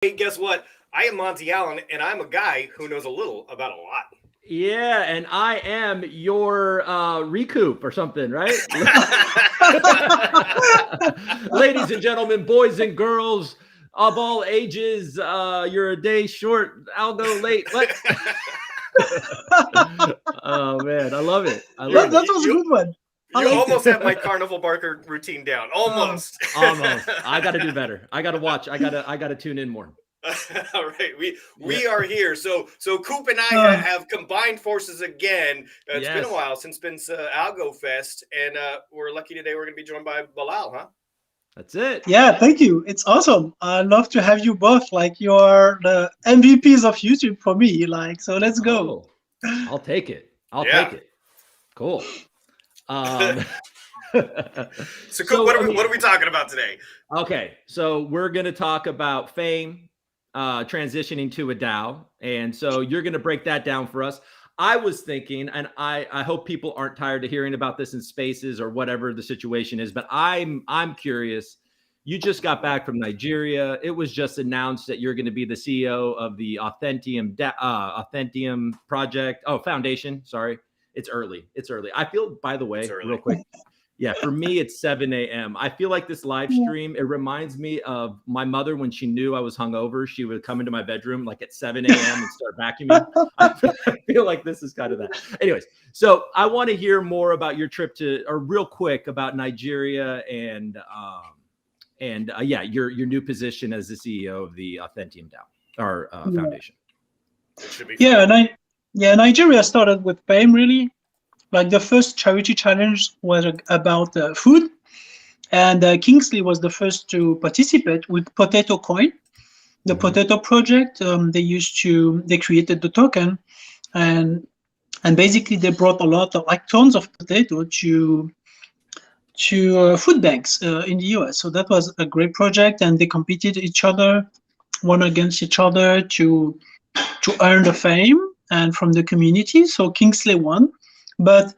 Hey, guess what? I am Monty Allen, and I'm a guy who knows a little about a lot. Yeah, and I am your ReCoop or something, right? Ladies and gentlemen, boys and girls of all ages, you're a day short. I'll go late. What? Oh man, I love it. I love That it. was a good one. You almost have my carnival barker routine down. Almost. Almost. I got to do better. I got to watch. I got to tune in more. All right, we are here. So Coop and I have combined forces again. It's been a while since Algo Fest, and we're lucky today. We're going to be joined by Bilal, huh? That's it. Yeah, thank you. It's awesome. I love to have you both. Like, you're the MVPs of YouTube for me. Like, so let's go. I'll take it. I'll take it. Cool. So Coop, what are we talking about today? Okay, so we're going to talk about fame, transitioning to a DAO, and so you're going to break that down for us. I was thinking, and I hope people aren't tired of hearing about this in spaces or whatever the situation is, but I'm curious. You just got back from Nigeria. It was just announced that you're going to be the CEO of the Authentium project. Oh, foundation. Sorry, it's early. I feel, by the way, real quick. Yeah, for me, it's 7 a.m. I feel like this live stream, it reminds me of my mother when she knew I was hungover. She would come into my bedroom like at 7 a.m. and start vacuuming. I feel like this is kind of that. Anyways, so I want to hear more about your trip real quick about Nigeria and your new position as the CEO of the Authentium DAO or foundation. Nigeria started with fame, really. Like, the first charity challenge was about food, and Kingsley was the first to participate with Potato Coin, the Potato Project. They created the token, and basically they brought a lot of, like, tons of potato to food banks in the US. So that was a great project, and they competed one against each other to earn the fame and from the community. So Kingsley won. But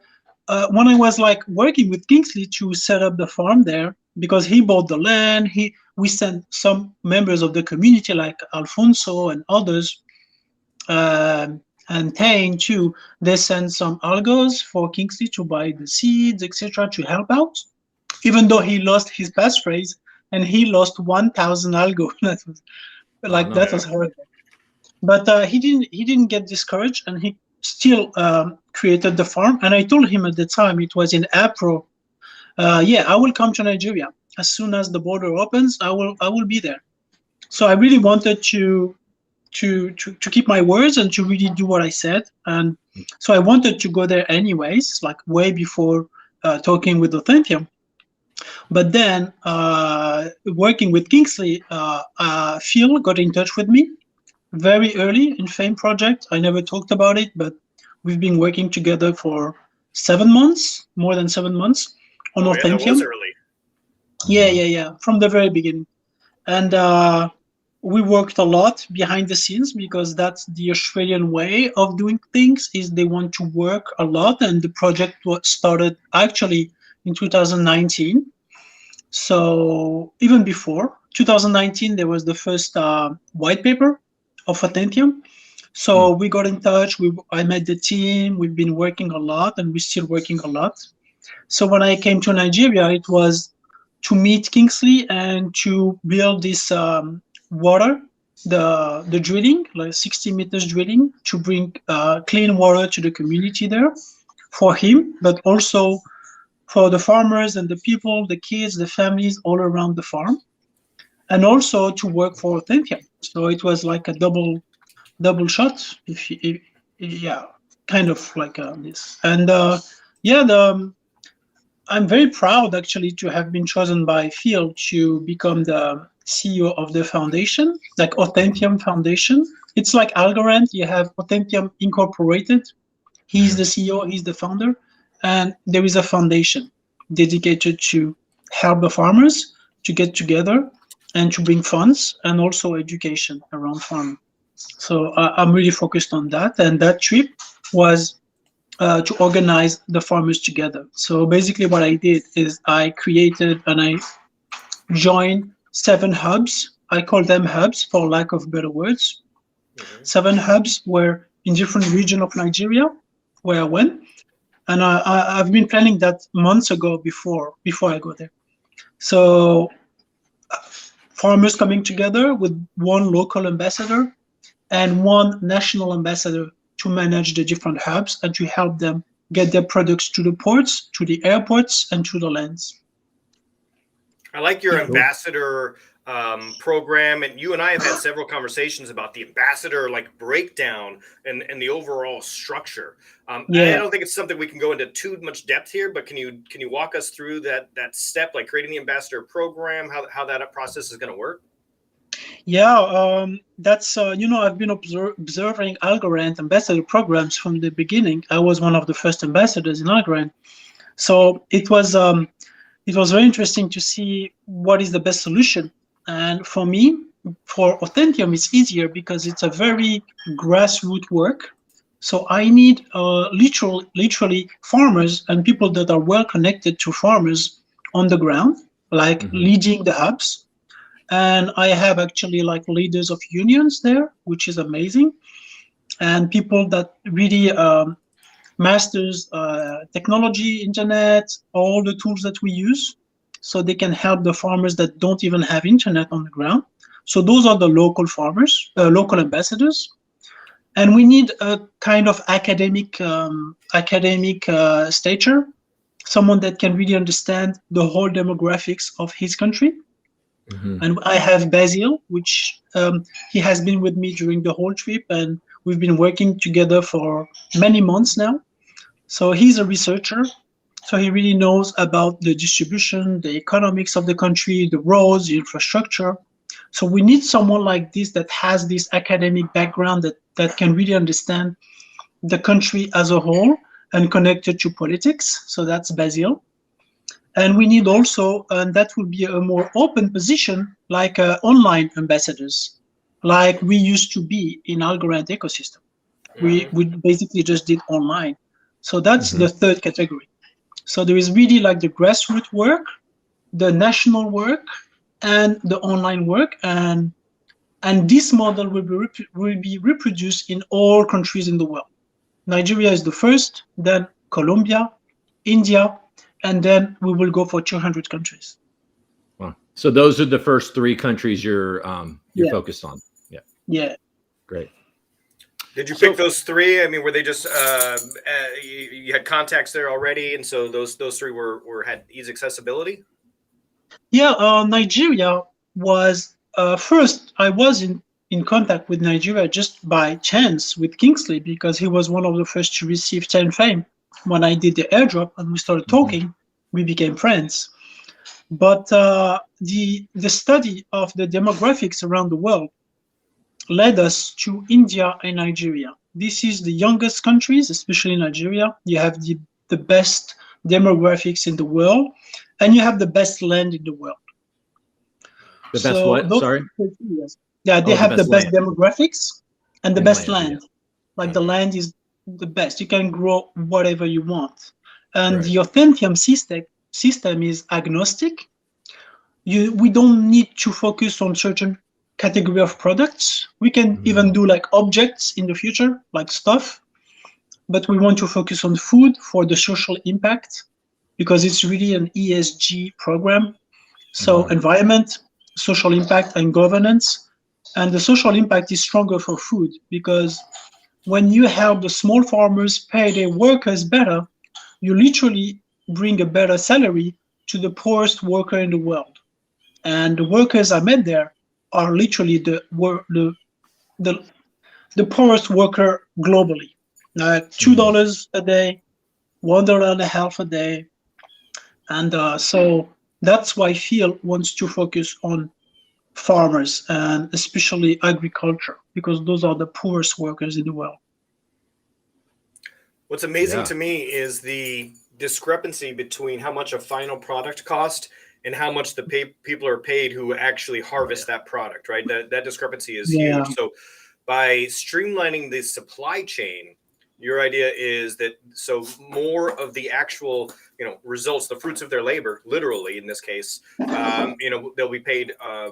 when I was working with Kingsley to set up the farm there, because he bought the land, we sent some members of the community like Alfonso and others, and Tane too. They sent some algos for Kingsley to buy the seeds, etc., to help out. Even though he lost his passphrase and he lost 1,000 algo, that was horrible. But he didn't get discouraged, and he still created the farm. And I told him at the time, it was in April, I will come to Nigeria as soon as the border opens. I will be there. So I really wanted to keep my words and to really do what I said. And so I wanted to go there anyways, like way before talking with Authentium. But then working with Kingsley, Phil got in touch with me very early in Fame Project. I never talked about it, but we've been working together for 7 months, more than 7 months on Authentium. That was early. Yeah, from the very beginning. And we worked a lot behind the scenes, because that's the Australian way of doing things, is they want to work a lot. And the project was started actually in 2019. So even before 2019, there was the first white paper of Authentium. So we got in touch. I met the team. We've been working a lot, and we're still working a lot. So when I came to Nigeria, it was to meet Kingsley and to build this water, the drilling, like 60 meters drilling, to bring clean water to the community there for him, but also for the farmers and the people, the kids, the families all around the farm, and also to work for Authentium. So it was like a double shot, kind of like this. And I'm very proud actually to have been chosen by Phil to become the CEO of the foundation, like Authentium Foundation. It's like Algorand. You have Authentium Incorporated. He's the CEO, he's the founder, and there is a foundation dedicated to help the farmers to get together and to bring funds and also education around farming. So I'm really focused on that. And that trip was to organize the farmers together. So basically what I did is I created and I joined 7 hubs I call them hubs for lack of better words. 7 hubs were in different regions of Nigeria where I went. And I've been planning that months ago before I go there. So farmers coming together with one local ambassador and one national ambassador to manage the different hubs and to help them get their products to the ports, to the airports, and to the lands. I like your ambassador program, and you and I have had several conversations about the ambassador breakdown and the overall structure. I don't think it's something we can go into too much depth here, but can you walk us through that step, like creating the ambassador program, how that process is going to work? Yeah, that's I've been observing Algorand ambassador programs from the beginning. I was one of the first ambassadors in Algorand, so it was very interesting to see what is the best solution. And for me, for Authentium, it's easier because it's a very grassroots work. So I need literally farmers and people that are well connected to farmers on the ground, leading the hubs. And I have actually leaders of unions there, which is amazing. And people that really masters technology, internet, all the tools that we use, so they can help the farmers that don't even have internet on the ground. So those are the local farmers, local ambassadors. And we need a kind of academic stature, someone that can really understand the whole demographics of his country. And I have Basil, which he has been with me during the whole trip, and we've been working together for many months now. So he's a researcher, so he really knows about the distribution, the economics of the country, the roads, the infrastructure. So we need someone like this that has this academic background that can really understand the country as a whole and connected to politics. So that's Basil. And we need also, and that will be a more open position, like online ambassadors, like we used to be in Algorand ecosystem. We basically just did online. So that's the third category. So there is really the grassroots work, the national work, and the online work. And this model will be reproduced in all countries in the world. Nigeria is the first, then Colombia, India, and then we will go for 200 countries. Wow. So those are the first 3 countries you're focused on. Yeah. Yeah. Great. Did you pick those 3? I mean, were they just you had contacts there already, and so those 3 had easy accessibility? Yeah, Nigeria was first. I was in contact with Nigeria just by chance with Kingsley, because he was one of the first to receive 10 fame. When I did the airdrop and we started talking, we became friends. But the study of the demographics around the world led us to India and Nigeria. This is the youngest countries, especially Nigeria. You have the best demographics in the world, and you have the best land in the world. The best what? Sorry? Yeah, they have the best demographics and the best land. The land is the best. You can grow whatever you want. And the Authentium system is agnostic. We don't need to focus on certain category of products. We can even do objects in the future, like stuff, but we want to focus on food for the social impact, because it's really an ESG program. So environment, social impact, and governance. And the social impact is stronger for food, because when you help the small farmers pay their workers better, you literally bring a better salary to the poorest worker in the world. And the workers I met there are literally the poorest worker globally. $2 a day, $1.50 a day. And so that's why Phil wants to focus on farmers and especially agriculture, because those are the poorest workers in the world. What's amazing to me is the discrepancy between how much a final product cost and how much the people are paid who actually harvest that product, right? That discrepancy is huge. So by streamlining the supply chain, Your idea is that so more of the actual, results, the fruits of their labor, literally in this case, they'll be paid, a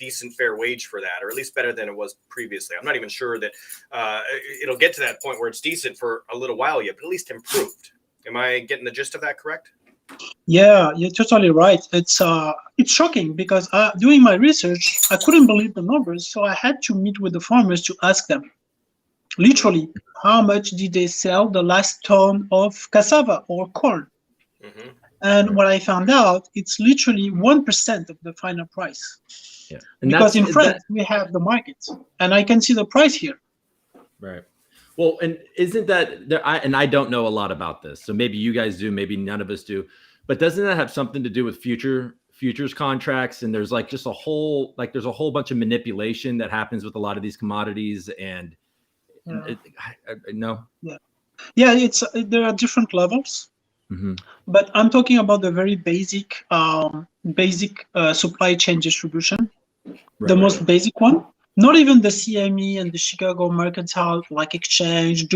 decent fair wage for that, or at least better than it was previously. I'm not even sure that it'll get to that point where it's decent for a little while yet, but at least improved. Am I getting the gist of that correct? Yeah, you're totally right. It's shocking because doing my research, I couldn't believe the numbers, so I had to meet with the farmers to ask them, literally, how much did they sell the last ton of cassava or corn? Mm-hmm. And what I found out, it's literally 1% of the final price. Yeah, because in France we have the market, and I can see the price here. Right. Well, and isn't that there? I don't know a lot about this, so maybe you guys do, maybe none of us do. But doesn't that have something to do with futures contracts? And there's like just there's a whole bunch of manipulation that happens with a lot of these commodities. And no. Yeah. There are different levels, but I'm talking about the very basic supply chain distribution, the most basic one. Not even the CME and the Chicago Mercantile exchange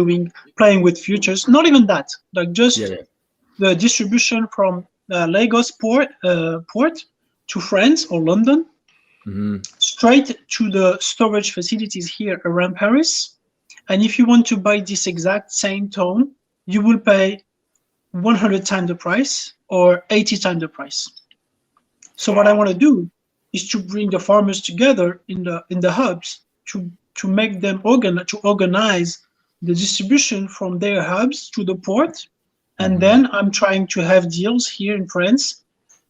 playing with futures. Not even that. Like just the distribution from Lagos port to France or London, straight to the storage facilities here around Paris. And if you want to buy this exact same ton, you will pay 100 times the price or 80 times the price. So what I want to do is to bring the farmers together in the hubs to make them organize the distribution from their hubs to the port. And then I'm trying to have deals here in France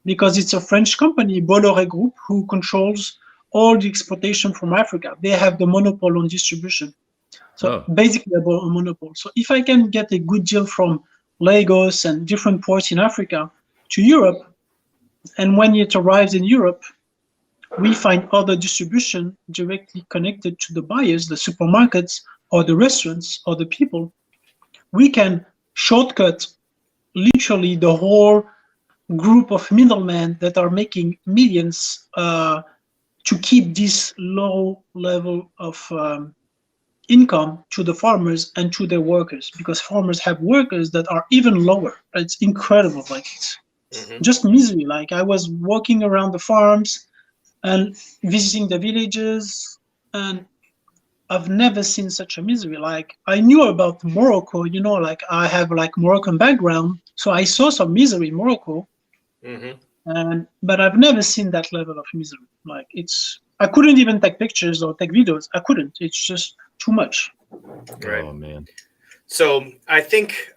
because it's a French company, ReCoop, who controls all the exportation from Africa. They have the monopoly on distribution. So basically a monopoly. So if I can get a good deal from Lagos and different ports in Africa to Europe, and when it arrives in Europe, we find other distribution directly connected to the buyers, the supermarkets or the restaurants or the people, we can shortcut literally the whole group of middlemen that are making millions to keep this low level of income to the farmers and to their workers, because farmers have workers that are even lower. It's incredible. It's just misery. Like I was walking around the farms and visiting the villages, and I've never seen such a misery. Like I knew about Morocco, I have Moroccan background, so I saw some misery in Morocco, but I've never seen that level of misery. I couldn't even take pictures or take videos. I couldn't. It's just too much. Right. Oh man. So I think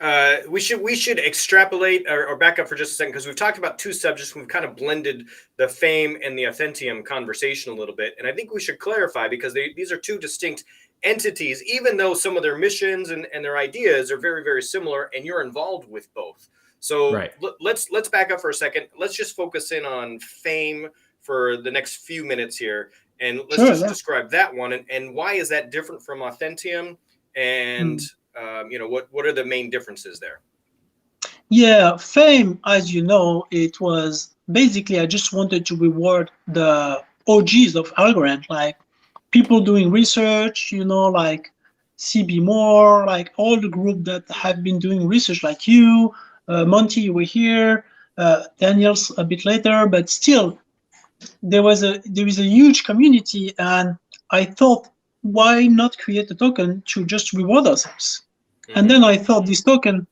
we should extrapolate or back up for just a second, because we've talked about two subjects. We've kind of blended the fame and the Authentium conversation a little bit. And I think we should clarify, because these are two distinct entities, even though some of their missions and their ideas are very, very similar, and you're involved with both. So let's back up for a second. Let's just focus in on fame for the next few minutes here. And let's describe that one. And why is that different from Authentium? And what are the main differences there? Yeah, fame, as you know, it was basically I just wanted to reward the OGs of Algorand, like people doing research, like CB Moore, like all the group that have been doing research, like you, Monty, you were here, Daniel's a bit later, but still there is a huge community, and I thought, why not create a token to just reward ourselves? And then I thought this token,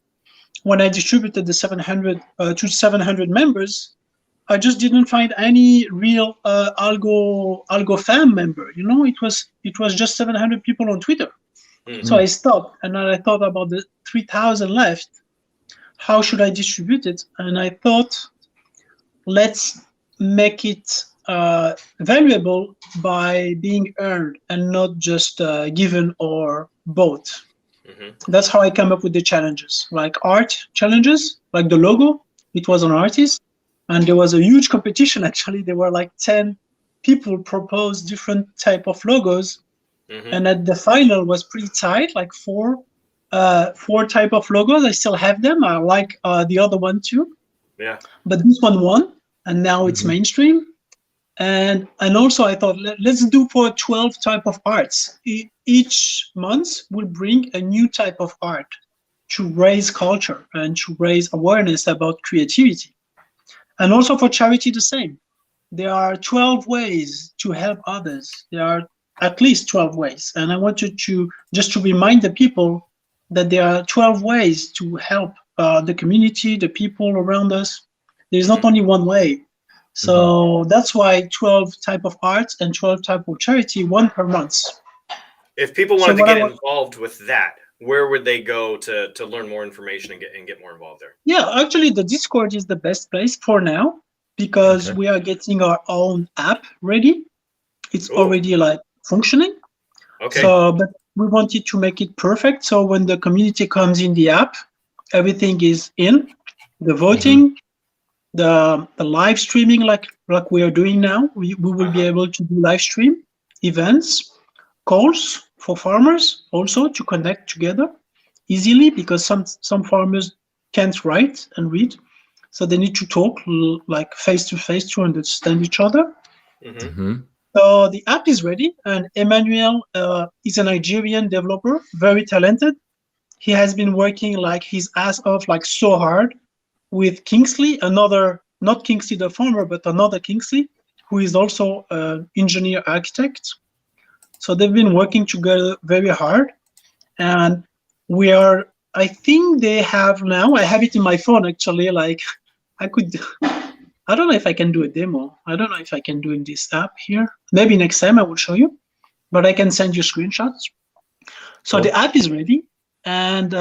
when I distributed the 700 to 700 members, I just didn't find any real Algo fam member. It was just 700 people on Twitter. So I stopped, and then I thought about the 3,000 left. How should I distribute it? And I thought, let's make it valuable by being earned and not just given or bought. That's how I came up with the challenges, like art challenges, like the logo. It was an artist, and there was a huge competition. Actually, there were 10 people proposed different type of logos, and at the final was pretty tight, like four type of logos. I still have them. I like the other one too. Yeah. But this one won, and now it's mainstream. And also I thought, let's do for 12 type of arts. Each month will bring a new type of art to raise culture and to raise awareness about creativity. And also for charity, the same. There are 12 ways to help others. There are at least 12 ways. And I wanted to just to remind the people that there are 12 ways to help the community, the people around us. There's not only one way. So that's why 12 type of arts and 12 type of charity, one per month. If people wanted to get involved with that, where would they go to learn more information and get more involved there? Yeah, actually the Discord is the best place for now, because we are getting our own app ready. It's already like functioning. Okay. So, but we wanted to make it perfect. So when the community comes in the app, everything is in. The voting, the live streaming, like we are doing now. We will be able to do live stream events, calls for farmers also to connect together easily, because some farmers can't write and read. So they need to talk like face to face to understand each other. So the app is ready, and Emmanuel is a Nigerian developer, very talented. He has been working like his ass off, like so hard, with Kingsley, not Kingsley the farmer, but another Kingsley, who is also an engineer architect. So they've been working together very hard, and I think they have now, I have it in my phone actually, like I don't know if I can do a demo. I don't know if I can do in this app here. Maybe next time I will show you, but I can send you screenshots. So the app is ready. And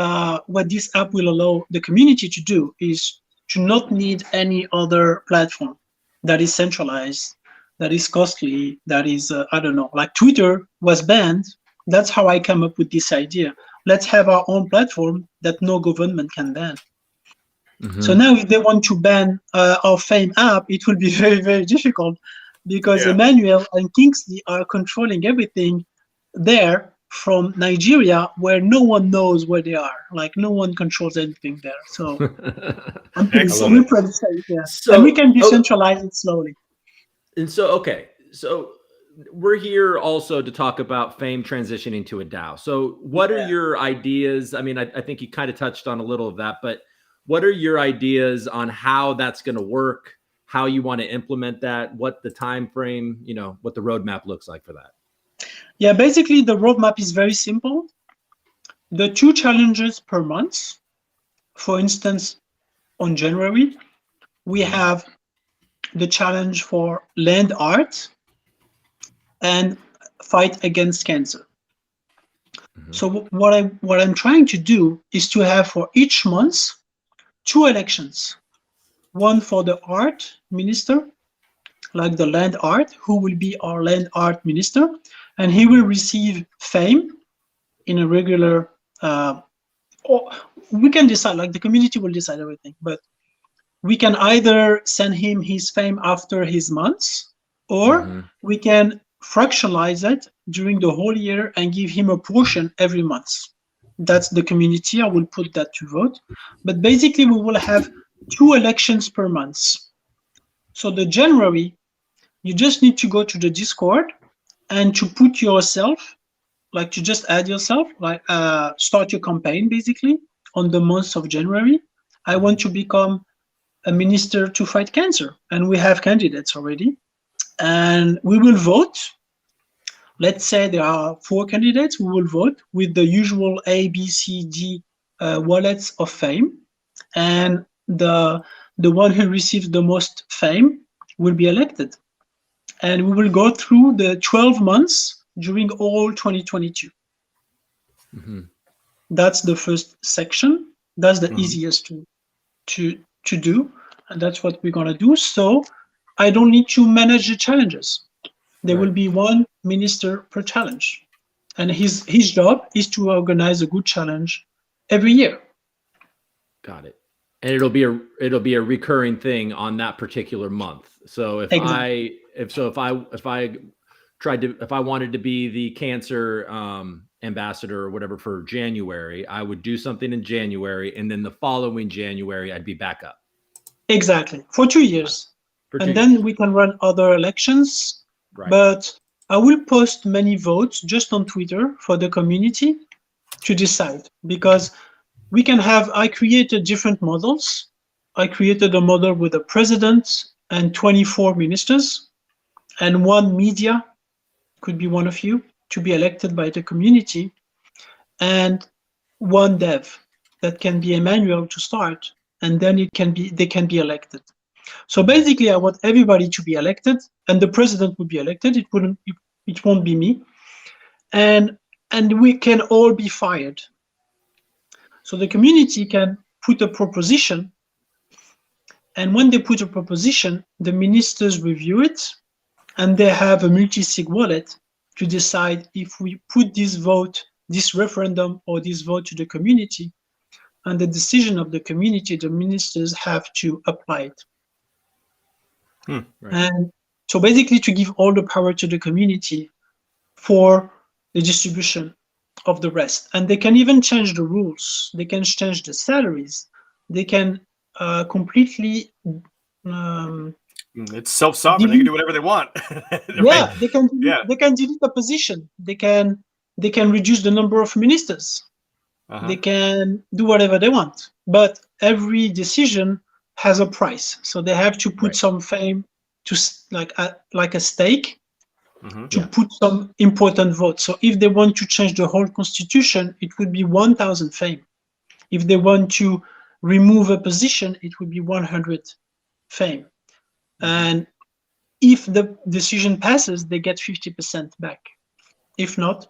what this app will allow the community to do is to not need any other platform that is centralized, that is costly, that is, I don't know, like Twitter was banned. That's how I come up with this idea. Let's have our own platform that no government can ban. So now if they want to ban our Fame app, it will be very, very difficult, because Emmanuel and Kingsley are controlling everything there from Nigeria, where no one knows where they are. Like no one controls anything there. So I'm pretty safe, yeah. So, and we can decentralize it slowly. And so, so we're here also to talk about Fame transitioning to a DAO. So what are your ideas? I mean, I think you kind of touched on a little of that, but what are your ideas on how that's going to work, how you want to implement that, what the time frame, what the roadmap looks like for that? Yeah, basically the roadmap is very simple. The 2 challenges per month, for instance, on January, we have the challenge for land art and fight against cancer. So what I'm trying to do is to have for each month 2 elections. One for the art minister, like the land art, who will be our land art minister, and he will receive fame in a regular, or we can decide, like the community will decide everything, but we can either send him his fame after his months, or we can fractionalize it during the whole year and give him a portion every month. That's the community. I will put that to vote. But basically, we will have 2 elections per month. So the January, you just need to go to the Discord and to put yourself, like to just add yourself, like start your campaign basically on the month of January. I want to become a minister to fight cancer. And we have candidates already. And we will vote. Let's say there are 4 candidates. We will vote with the usual A, B, C, D wallets of fame. And the one who receives the most fame will be elected. And we will go through the 12 months during all 2022. That's the first section. That's the easiest to do. And that's what we're going to do. So I don't need to manage the challenges. There will be 1 minister per challenge. And his job is to organize a good challenge every year. Got it. And it'll be a recurring thing on that particular month. So if I wanted to be the cancer ambassador or whatever for January, I would do something in January, and then the following January I'd be back up. Exactly. For 2 years. and then we can run other elections. Right. But I will post many votes just on Twitter for the community to decide, because we can have, I created different models. I created a model with a president and 24 ministers and one media, could be one of you, to be elected by the community, and one dev that can be Emmanuel to start, and then they can be elected. So basically, I want everybody to be elected, and the president would be elected. It won't be me, and we can all be fired. So the community can put a proposition, and when they put a proposition, the ministers review it, and they have a multi-sig wallet to decide if we put this vote, this referendum, or this vote to the community. And the decision of the community, the ministers have to apply it. Right. And so basically to give all the power to the community for the distribution of the rest. And they can even change the rules. They can change the salaries. They can completely... it's self-sovereign. They can do whatever they want. Yeah, they can delete the position. They can reduce the number of ministers. They can do whatever they want. But every decision has a price. So they have to put some fame to like a stake to put some important votes. So if they want to change the whole constitution, it would be 1,000 fame. If they want to remove a position, it would be 100 fame. And if the decision passes, they get 50% back. If not,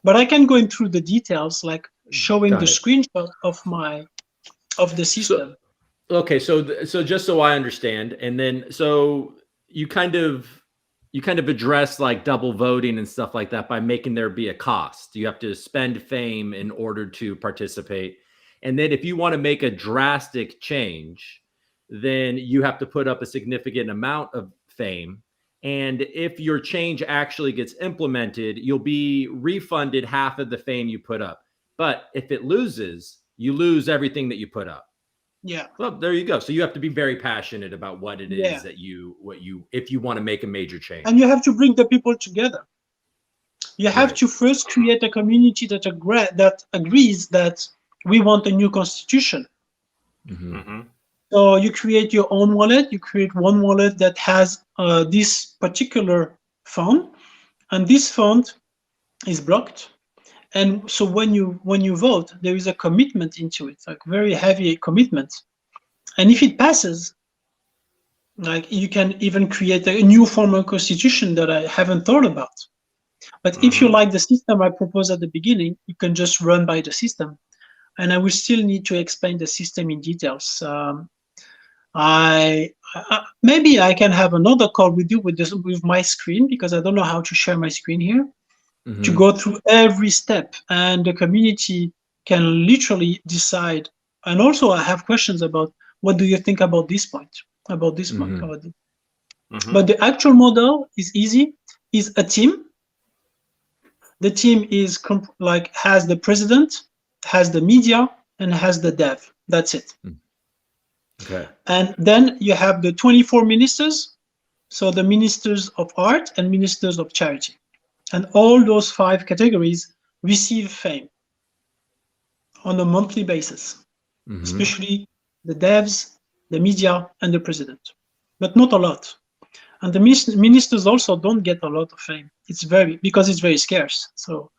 but I can go through the details, like showing the screenshot of the system. So just so I understand, and then so you kind of address like double voting and stuff like that by making there be a cost. You have to spend fame in order to participate, and then if you want to make a drastic change, then you have to put up a significant amount of fame. And if your change actually gets implemented, you'll be refunded half of the fame you put up. But if it loses, you lose everything that you put up. Yeah. Well, there you go. So you have to be very passionate about what it is that if you want to make a major change. And you have to bring the people together. You have to first create a community that agrees that we want a new constitution. So you create your own wallet. You create one wallet that has this particular fund, and this fund is blocked. And so when you vote, there is a commitment into it, like very heavy commitment. And if it passes, like you can even create a new formal constitution that I haven't thought about. But if you like the system I proposed at the beginning, you can just run by the system. And I will still need to explain the system in details. Maybe I can have another call with you with my screen, because I don't know how to share my screen here, to go through every step, and the community can literally decide. And also I have questions about, what do you think about this point, about this point, about this. But the actual model is easy, is a team. The team is has the president, has the media, and has the dev. That's it. Okay. And then you have the 24 ministers, so the ministers of art and ministers of charity. And all those 5 categories receive fame on a monthly basis, especially the devs, the media, and the president, but not a lot. And the ministers also don't get a lot of fame. Because it's very scarce. So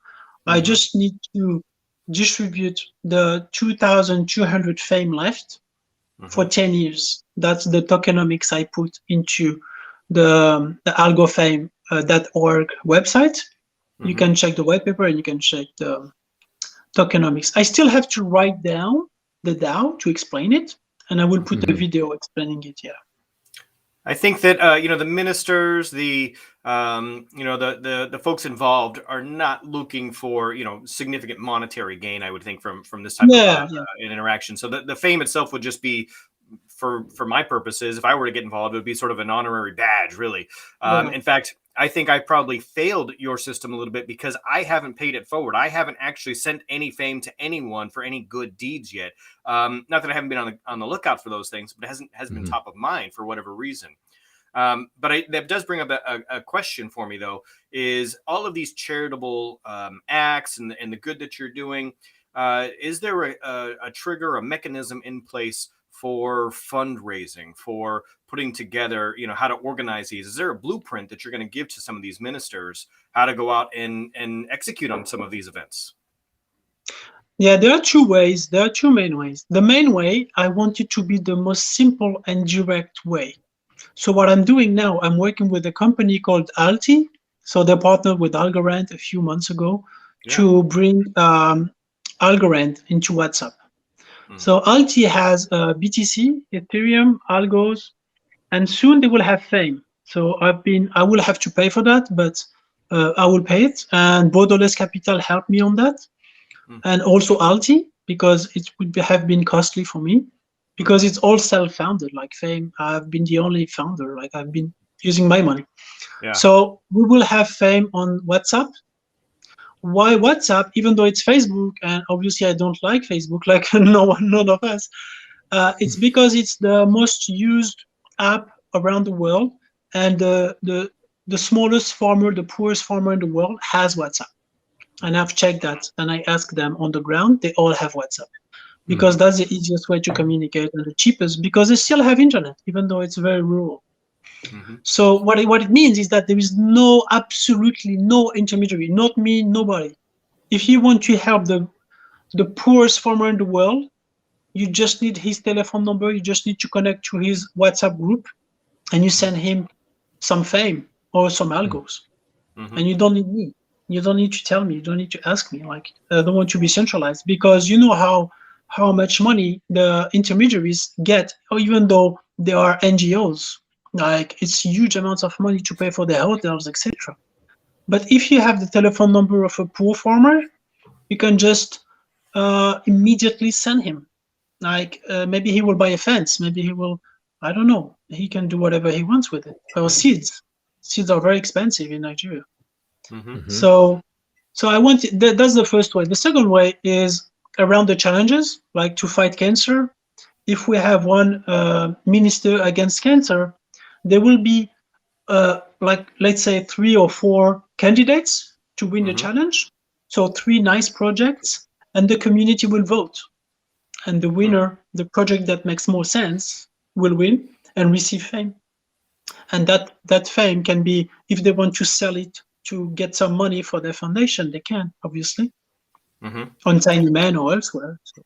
I just need to distribute the 2,200 fame left for 10 years. That's the tokenomics I put into the algofame.org website. You can check the white paper and you can check the tokenomics. I still have to write down the DAO to explain it, and I will put a video explaining it. Yeah. I think that the ministers, the folks involved are not looking for significant monetary gain. I would think from this type of an interaction. So the fame itself would just be, for my purposes, if I were to get involved, it would be sort of an honorary badge, really. In fact, I think I probably failed your system a little bit because I haven't paid it forward. I haven't actually sent any fame to anyone for any good deeds yet. Not that I haven't been on the lookout for those things, but it hasn't been top of mind for whatever reason. But that does bring up a question for me, though, is all of these charitable acts and the good that you're doing, is there a trigger, a mechanism in place for fundraising, for putting together, how to organize these? Is there a blueprint that you're going to give to some of these ministers, how to go out and execute on some of these events? Yeah, there are two ways. There are two main ways. The main way, I want it to be the most simple and direct way. So what I'm doing now, I'm working with a company called Alti. So they partnered with Algorand a few months ago to bring Algorand into WhatsApp. So Alti has BTC, Ethereum, Algos, and soon they will have Fame. So I will have to pay for that, but I will pay it. And Borderless Capital helped me on that, and also Alti, because it would have been costly for me, because it's all self-founded. Like Fame, I've been the only founder. Like I've been using my money. Yeah. So we will have Fame on WhatsApp. Why WhatsApp? Even though it's Facebook, and obviously I don't like Facebook, like none of us. It's because it's the most used app around the world, and the smallest farmer, the poorest farmer in the world has WhatsApp. And I've checked that, and I asked them on the ground, they all have WhatsApp, because that's the easiest way to communicate and the cheapest, because they still have internet, even though it's very rural. So what it means is that there is absolutely no intermediary, not me, nobody. If you want to help the poorest farmer in the world, you just need his telephone number, you just need to connect to his WhatsApp group, and you send him some Fame or some algos. And you don't need me. You don't need to tell me. You don't need to ask me. Like, I don't want to be centralized, because you know how much money the intermediaries get, or even though they are NGOs. Like, it's huge amounts of money to pay for their hotels, etc. But if you have the telephone number of a poor farmer, you can just immediately send him. Like, maybe he will buy a fence. Maybe he will, I don't know. He can do whatever he wants with it. Or seeds. Seeds are very expensive in Nigeria. So I want that's the first way. The second way is around the challenges, like to fight cancer. If we have one minister against cancer, there will be like, let's say 3 or 4 candidates to win the challenge. So 3 nice projects, and the community will vote. And the winner, the project that makes more sense, will win and receive Fame. And that Fame can be, if they want to sell it to get some money for their foundation, they can, obviously, on Tiny Man or elsewhere. So.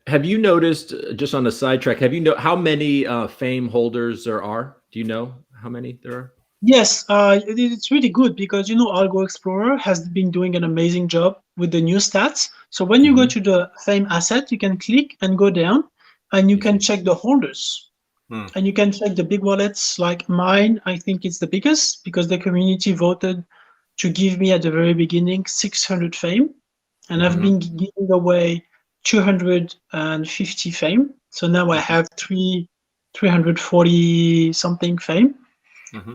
Have you noticed, just on a sidetrack, how many Fame holders there are? Do you know how many there are? Yes, it's really good, because Algo Explorer has been doing an amazing job with the new stats. So when you go to the Fame asset, you can click and go down, and you can check the holders. And you can check the big wallets, like mine. I think it's the biggest, because the community voted to give me at the very beginning 600 Fame, and I've been giving away 250 Fame. So now I have 340 something Fame.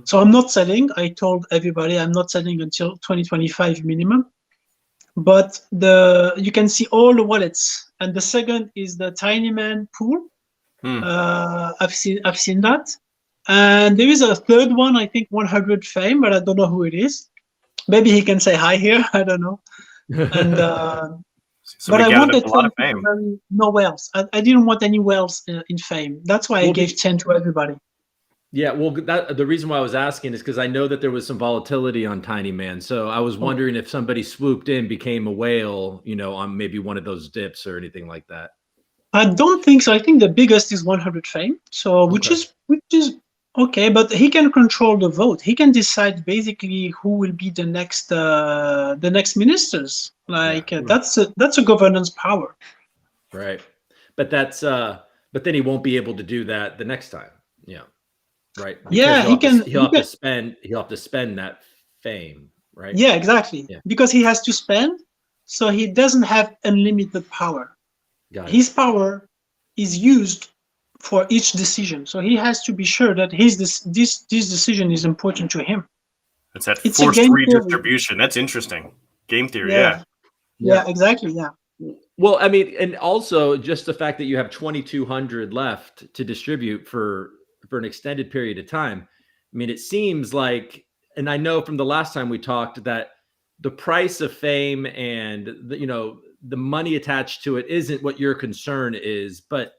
So I'm not selling. I told everybody I'm not selling until 2025 minimum. But you can see all the wallets. And the second is the Tiny Man pool. I've seen that. And there is a third one, I think 100 Fame, but I don't know who it is. Maybe he can say hi here. I don't know. And so but I wanted a lot of Fame. No whales. I didn't want any whales in Fame. That's why I gave 10 to everybody. Yeah, well, the reason why I was asking is because I know that there was some volatility on Tiny Man. So I was wondering if somebody swooped in, became a whale, on maybe one of those dips or anything like that. I don't think so. I think the biggest is 100 Fame. So which is okay, but he can control the vote. He can decide basically who will be the next ministers. Like that's a governance power. Right. But but then he won't be able to do that the next time. Yeah. Right. Because he'll have to spend that Fame, right? Yeah, exactly. Yeah. Because he has to spend, so he doesn't have unlimited power. His power is used for each decision, so he has to be sure that this decision is important to him. It's that forced redistribution. That's interesting. Game theory, yeah, exactly, yeah. Well, I mean, and also just the fact that you have 2,200 left to distribute for for an extended period of time. I mean, it seems like, and I know from the last time we talked that the price of fame and the money attached to it isn't what your concern is, but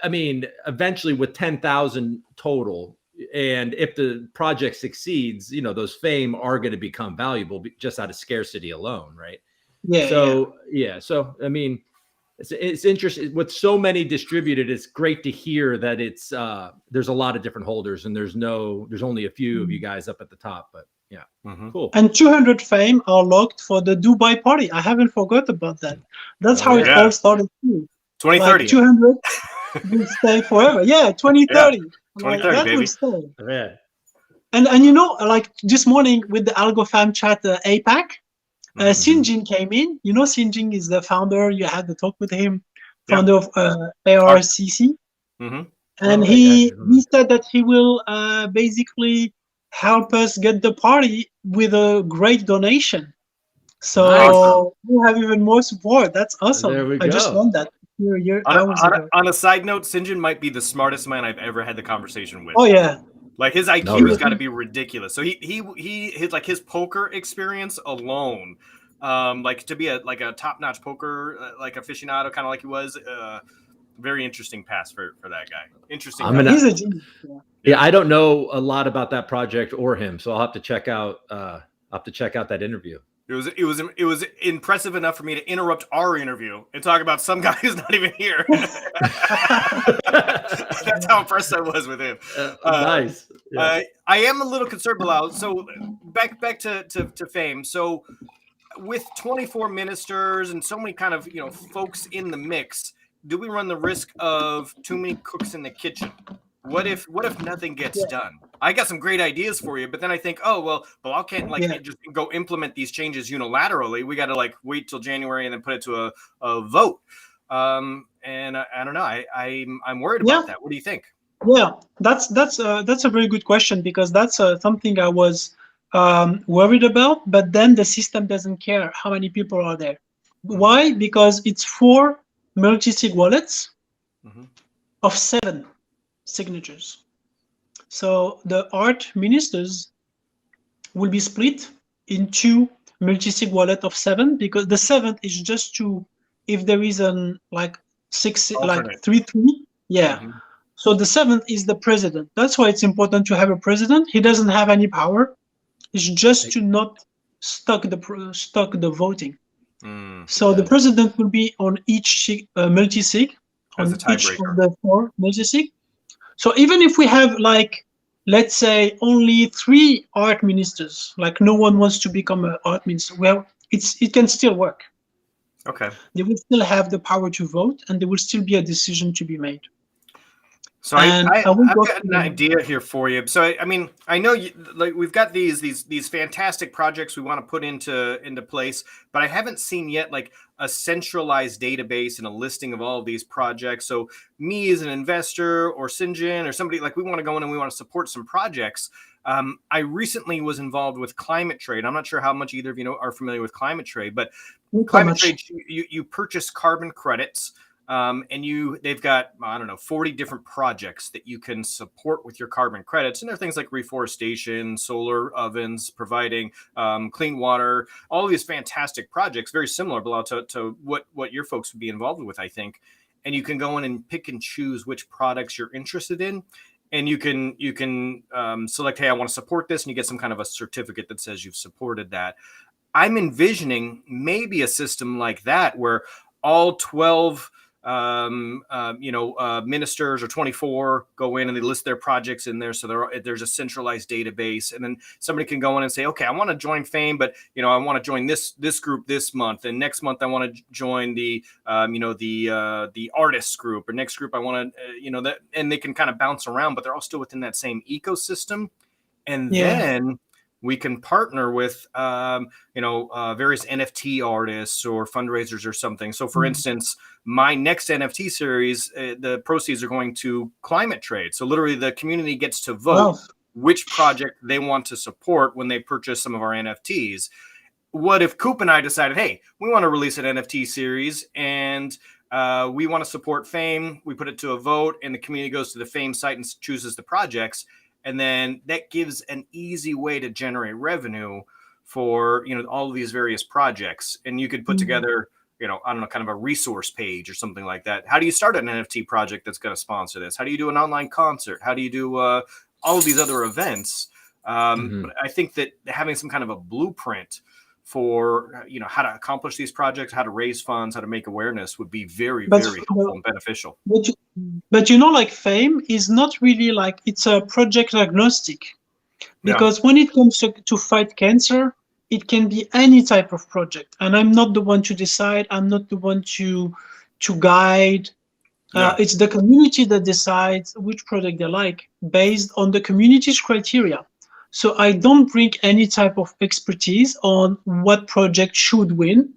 I mean, eventually with 10,000 total, and if the project succeeds, those fame are going to become valuable just out of scarcity alone, right? Yeah. So I mean, it's interesting with so many distributed. It's great to hear that it's there's a lot of different holders, and there's only a few of you guys up at the top. But yeah, cool. And 200 fame are locked for the Dubai party. I haven't forgot about that. That's how it all started too. 2030. Like 200 will stay forever. Yeah, 2030. 2030, that baby. will stay. Yeah. And like this morning with the AlgoFam chat APAC, Sinjin came in. Sinjin is the founder. You had the talk with him, founder of ARCC. And he said that he will basically help us get the party with a great donation. So we have even more support. That's awesome. There we go. I just learned that hours ago. On a side note, Sinjin might be the smartest man I've ever had the conversation with. Oh yeah. Like his IQ has got to be ridiculous. So his poker experience alone, like to be a top-notch poker like aficionado, kind of like he was, very interesting pass for that guy. Interesting. He's a genius. Yeah, I don't know a lot about that project or him, so I'll have to check out that interview. It was impressive enough for me to interrupt our interview and talk about some guy who's not even here. That's how impressed I was with him. Nice. Yeah. I am a little concerned, Bilal. So back to fame. So with 24 ministers and so many kind of folks in the mix, do we run the risk of too many cooks in the kitchen? What if nothing gets done? I got some great ideas for you, but then I think, Bilal can't just go implement these changes unilaterally. We got to wait till January and then put it to a vote. And I don't know. I'm worried about that. What do you think? Yeah, that's a very good question, because that's something I was worried about. But then the system doesn't care how many people are there. Why? Because it's 4 multi-sig wallets of 7 signatures. So the art ministers will be split into multi-sig wallet of 7, because the 7th is just if there is an 3-3. Yeah. So the 7th is the president. That's why it's important to have a president. He doesn't have any power. It's just to not stuck the voting. So the president will be on each multi-sig, on each of the 4 multi-sig. So even if we have let's say only 3 art ministers, no one wants to become an art minister, well, it can still work. Okay. They will still have the power to vote, and there will still be a decision to be made. So I've got an idea here for you. So I mean, I know we've got these fantastic projects we want to put into place, but I haven't seen yet a centralized database and a listing of all of these projects. So me as an investor or Sinjin or somebody, we want to go in and we want to support some projects. I recently was involved with Climate Trade. I'm not sure how much either of you are familiar with Climate Trade, but Climate Trade, you purchase carbon credits. And they've got, 40 different projects that you can support with your carbon credits. And there are things like reforestation, solar ovens, providing clean water, all of these fantastic projects, very similar, Bilal, to what your folks would be involved with, I think. And you can go in and pick and choose which products you're interested in. And you can select, hey, I want to support this. And you get some kind of a certificate that says you've supported that. I'm envisioning maybe a system like that where all 12 ministers or 24 go in and they list their projects in there. So there's a centralized database, and then somebody can go in and say, okay, I want to join Fame, but I want to join this group this month, and next month I want to join the artists group, or next group I want to that, and they can kind of bounce around, but they're all still within that same ecosystem. And then we can partner with, various NFT artists or fundraisers or something. So, for instance, my next NFT series, the proceeds are going to Climate Trade. So, literally, the community gets to vote which project they want to support when they purchase some of our NFTs. What if Coop and I decided, hey, we want to release an NFT series, and we want to support Fame. We put it to a vote, and the community goes to the Fame site and chooses the projects. And then that gives an easy way to generate revenue for, all of these various projects. And you could put together, I don't know, kind of a resource page or something like that. How do you start an NFT project that's going to sponsor this? How do you do an online concert? How do you do all of these other events? But I think that having some kind of a blueprint for, how to accomplish these projects, how to raise funds, how to make awareness would be very helpful and beneficial. But like Fame is not really like, it's a project agnostic, because when it comes to fight cancer, it can be any type of project, and I'm not the one to decide. I'm not the one to guide. It's the community that decides which product they like based on the community's criteria. So I don't bring any type of expertise on what project should win.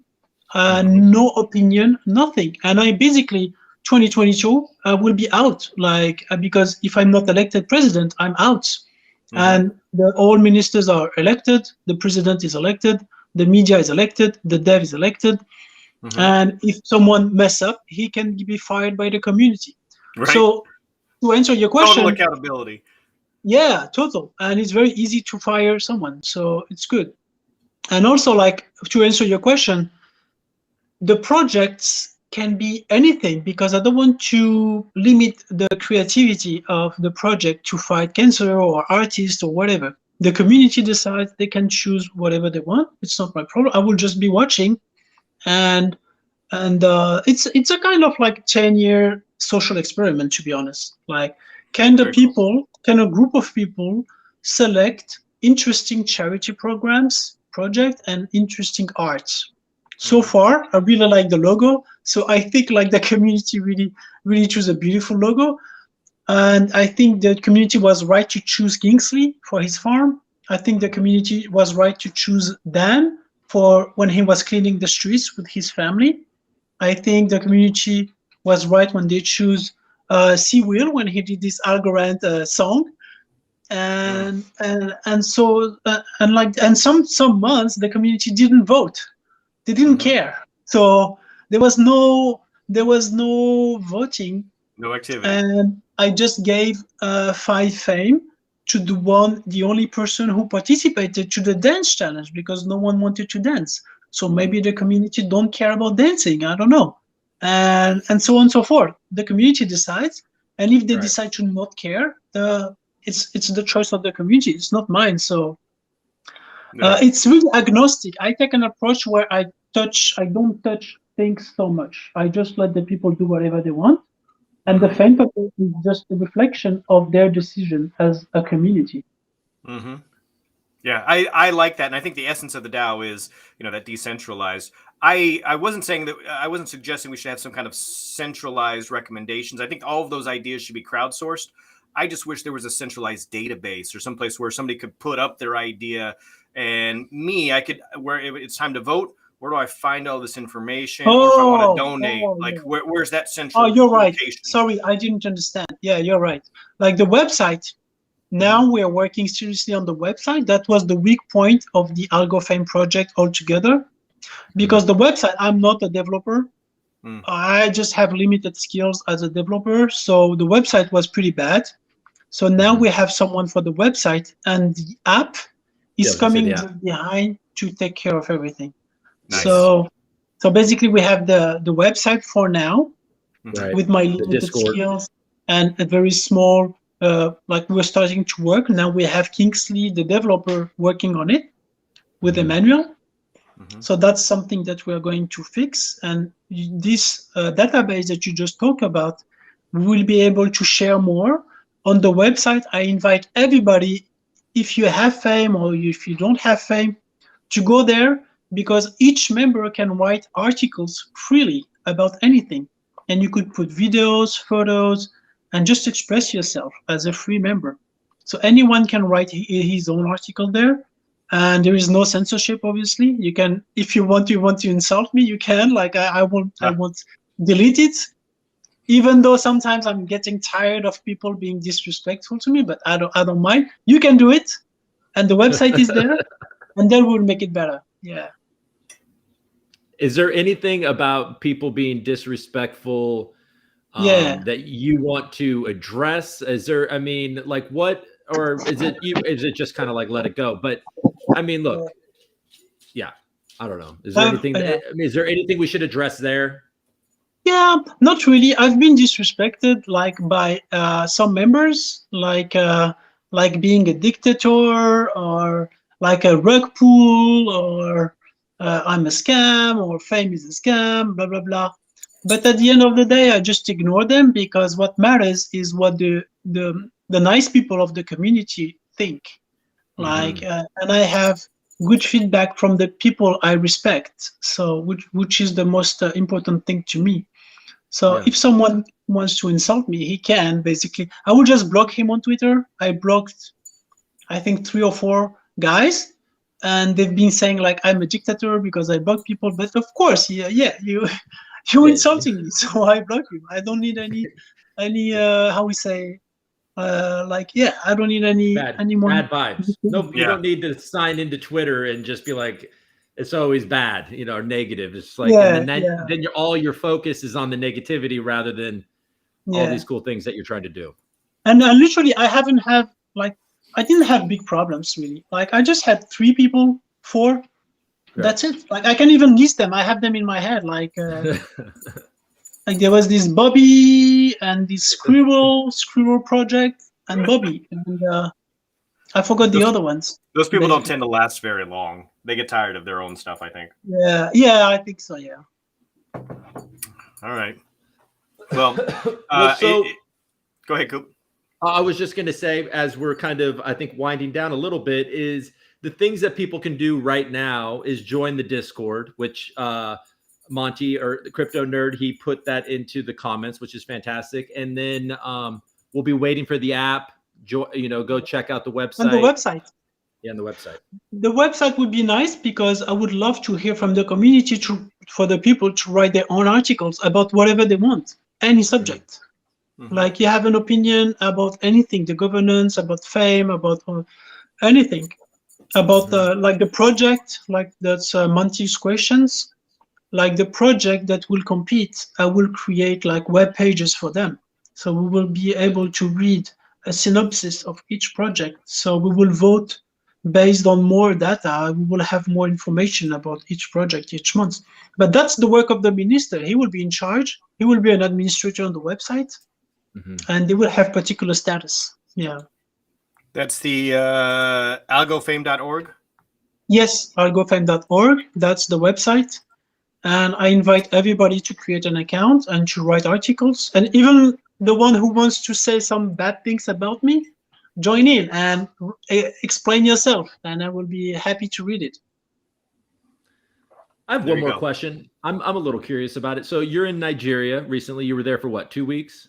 No opinion, nothing. And I basically 2022 will be out, because if I'm not elected president, I'm out. And all ministers are elected, the president is elected, the media is elected, the dev is elected. And if someone mess up, he can be fired by the community. Right. So to answer your question, total accountability. Yeah, total. And it's very easy to fire someone, so it's good. And also, to answer your question, the projects can be anything, because I don't want to limit the creativity of the project to fight cancer or artists or whatever. The community decides, they can choose whatever they want. It's not my problem. I will just be watching, and it's a kind of 10-year social experiment, to be honest. Can a group of people select interesting charity project and interesting arts? So far, I really like the logo. So I think the community really chose a beautiful logo. And I think the community was right to choose Kingsley for his farm. I think the community was right to choose Dan for when he was cleaning the streets with his family. I think the community was right when they choose Will when he did this Algorand song. And some months the community didn't vote. They didn't care. So there was no voting. No activity. And I just gave 5 Fame to the only person who participated to the dance challenge, because no one wanted to dance. So maybe the community don't care about dancing. I don't know. And so on and so forth. The community decides. And if they decide to not care, it's the choice of the community. It's not mine. So it's really agnostic. I take an approach where I don't touch things so much. I just let the people do whatever they want. And the Fame project is just a reflection of their decision as a community. Yeah, I like that. And I think the essence of the DAO is, that decentralized. I wasn't suggesting we should have some kind of centralized recommendations. I think all of those ideas should be crowdsourced. I just wish there was a centralized database or someplace where somebody could put up their idea, and where it's time to vote, where do I find all this information? Or if I want to donate, where's that central you're right. location? Sorry, I didn't understand. Yeah, you're right. The website, now we are working seriously on the website. That was the weak point of the Algo Fame project altogether, because the website, I'm not a developer. I just have limited skills as a developer. So the website was pretty bad. So now we have someone for the website, and the app is coming behind to take care of everything. Nice. So basically we have the website for now, with my limited skills and a very small, we're starting to work. Now we have Kingsley, the developer, working on it with Emmanuel. So that's something that we're going to fix. And this database that you just talked about, we will be able to share more on the website. I invite everybody, if you have Fame or if you don't have Fame, to go there, because each member can write articles freely about anything. And you could put videos, photos, and just express yourself as a free member. So anyone can write his own article there. And there is no censorship, obviously. You can, if you want to insult me, you can. I won't delete it. Even though sometimes I'm getting tired of people being disrespectful to me, but I don't mind. You can do it, and the website is there, and then we'll make it better. Yeah. Is there anything about people being disrespectful that you want to address? Is there, I mean, like what, or is it just kind of like let it go? But I mean, look, yeah, I don't know. Is there anything, is there anything we should address there? Yeah, not really. I've been disrespected like by some members, like being a dictator, or like a rug pull, or I'm a scam, or fame is a scam, blah blah blah. But at the end of the day, I just ignore them, because what matters is what the nice people of the community think. Like, and I have good feedback from the people I respect. So, which is the most important thing to me. So if someone wants to insult me, he can basically. I will just block him on Twitter. I blocked, I think, 3 or 4 guys, and they've been saying like I'm a dictator because I block people. But of course, you're insulting me, so I block you. I don't need any how we say, I don't need any more bad vibes. No, you don't need to sign into Twitter and just be like, it's always bad, you know, or negative. It's like, and then all your focus is on the negativity rather than all these cool things that you're trying to do. And literally, I didn't have big problems really. Like I just had 3 people, 4. That's it. Like I can even list them. I have them in my head. Like like there was this Bobby and this Scribble Project and Bobby, and I forgot the other ones. Those people don't tend to last very long. They get tired of their own stuff, I think. Yeah, I think so. Yeah. All right. Well, go ahead, Coop. I was just going to say, as we're kind of, I think, winding down a little bit, is the things that people can do right now is join the Discord, which Monty or the KryptoNurd, he put that into the comments, which is fantastic. And then we'll be waiting for the app. Go check out the website. On the website. Yeah, on the website. The website would be nice, because I would love to hear from the community for the people to write their own articles about whatever they want, any subject. Like you have an opinion about anything, the governance, about fame, about anything, about like the project, like that's Monty's questions, like the project that will compete. I will create like web pages for them, so we will be able to read a synopsis of each project. So we will vote based on more data. We will have more information about each project each month. But that's the work of the minister. He will be in charge. He will be an administrator on the website, and they will have particular status. Yeah. That's the algofame.org? Yes, algofame.org. That's the website. And I invite everybody to create an account and to write articles. And even the one who wants to say some bad things about me, join in and explain yourself, and I will be happy to read it. I have one more question. I'm a little curious about it. So you're in Nigeria recently. You were there for what, 2 weeks?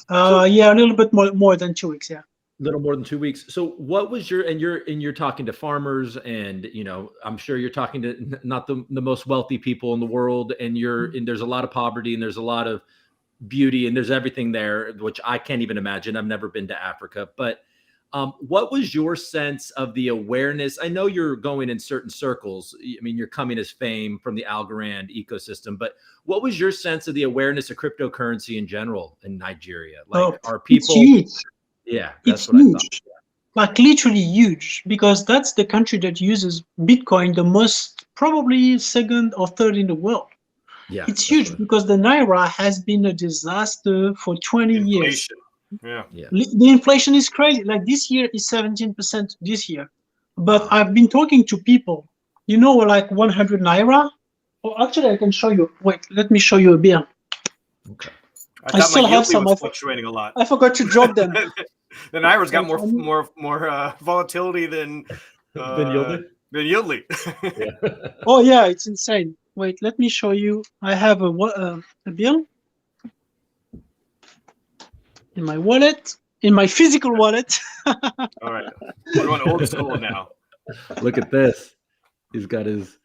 Yeah, a little bit more than 2 weeks. Yeah. A little more than 2 weeks. So what was you're talking to farmers, and I'm sure you're talking to not the most wealthy people in the world, and there's a lot of poverty, and there's a lot of beauty, and there's everything there, which I can't even imagine. I've never been to Africa, but what was your sense of the awareness? I know you're going in certain circles. I mean, you're coming as fame from the Algorand ecosystem, but what was your sense of the awareness of cryptocurrency in general in Nigeria? Like, are people? It's huge. Yeah, that's what huge. I thought. Like literally huge, because that's the country that uses Bitcoin the most, probably second or third in the world. Yeah, it's huge because the Naira has been a disaster for 20 years. Yeah. The inflation is crazy. Like this year is 17% this year. But I've been talking to people, like 100 Naira. Oh, actually, I can show you. Wait, let me show you a bill. Okay. I still have some. Fluctuating a lot. I forgot to drop them. The Naira's got more volatility than Yieldly. Yeah. Oh yeah, it's insane. Wait, let me show you. I have a bill in my wallet, in my physical wallet. All right, we're going old school now. Look at this. He's got his.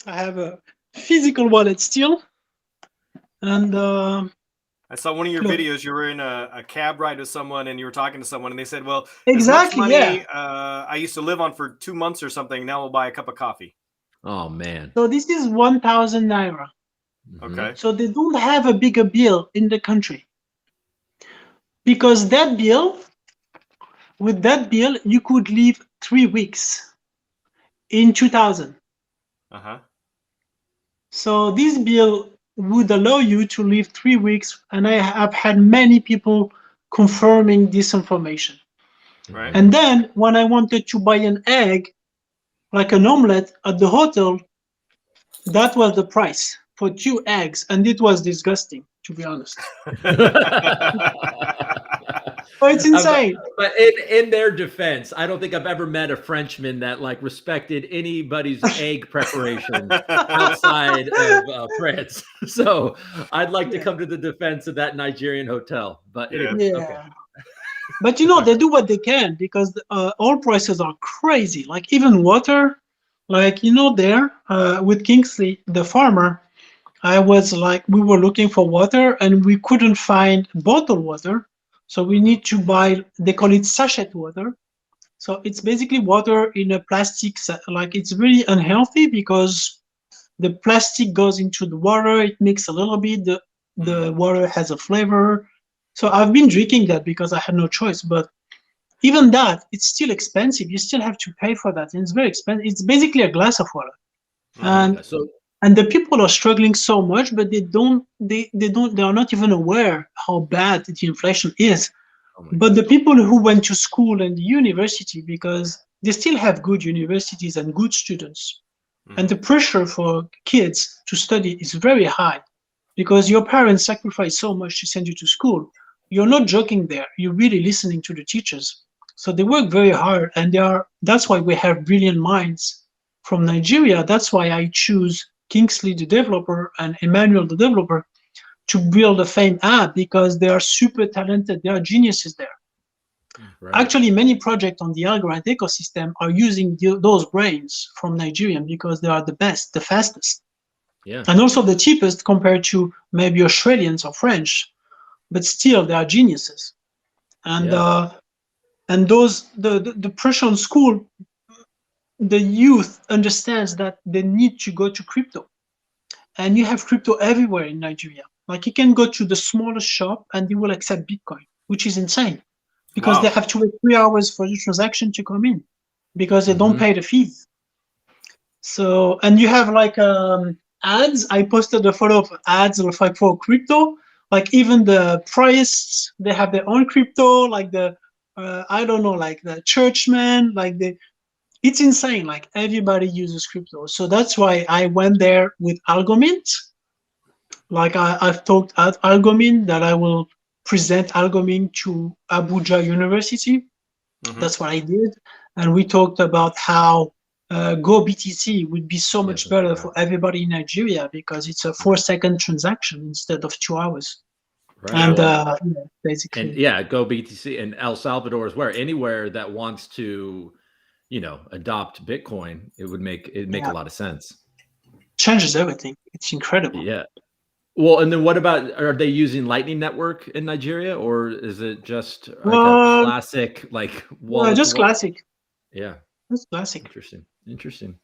I have a physical wallet still, and I saw one of your videos. You were in a cab ride with someone, and you were talking to someone, and they said, "Well, exactly, money, I used to live on for 2 months or something. Now we'll buy a cup of coffee." Oh man. So this is 1,000 naira. Okay. So they don't have a bigger bill in the country. Because with that bill, you could live 3 weeks in 2000. So this bill would allow you to live 3 weeks, and I have had many people confirming this information. Right. And then when I wanted to buy an egg, like an omelette at the hotel, that was the price for 2 eggs, and it was disgusting, to be honest. Oh, it's insane. But in their defense, I don't think I've ever met a Frenchman that like respected anybody's egg preparation outside of France. So I'd like to come to the defense of that Nigerian hotel. But anyway, okay. But you know, they do what they can, because oil prices are crazy. Like even water, like, you know, there with Kingsley, the farmer, I was like, we were looking for water and we couldn't find bottled water. So we need to buy, they call it sachet water. So it's basically water in a plastic, like it's really unhealthy because the plastic goes into the water, it mixes a little bit, the water has a flavor. So I've been drinking that because I had no choice. But even that, it's still expensive. You still have to pay for that. And it's very expensive. It's basically a glass of water. And the people are struggling so much, but they are not even aware how bad the inflation is. But the people who went to school and university, because they still have good universities and good students, and the pressure for kids to study is very high, because your parents sacrifice so much to send you to school. You're not joking there. You're really listening to the teachers. So they work very hard, and that's why we have brilliant minds from Nigeria. That's why I choose Kingsley, the developer, and Emmanuel, the developer, to build a Fame app, because they are super talented. They are geniuses there. Right. Actually, many projects on the Algorand ecosystem are using those brains from Nigerian, because they are the best, the fastest, and also the cheapest compared to maybe Australians or French, but still they are geniuses. And those the pressure on school, the youth understands that they need to go to crypto, and you have crypto everywhere in Nigeria. Like you can go to the smallest shop and they will accept Bitcoin, which is insane, because they have to wait 3 hours for the transaction to come in, because they don't pay the fees. So, and you have like ads. I posted a photo of ads like for crypto. Like even the priests, they have their own crypto. Like the I don't know, like the churchmen, like it's insane. Like everybody uses crypto. So that's why I went there with Algomint. Like I've talked at Algomint that I will present Algomint to Abuja University. That's what I did. And we talked about how GoBTC would be so much better for everybody in Nigeria, because it's a 4-second transaction instead of 2 hours. Right. And basically, and GoBTC and El Salvador is anywhere that wants to, adopt Bitcoin, it would make a lot of sense. Changes everything. It's incredible. Yeah. Well, and then what about, are they using Lightning Network in Nigeria, or is it just like a classic wallet? Just classic. Yeah. That's classic. Interesting.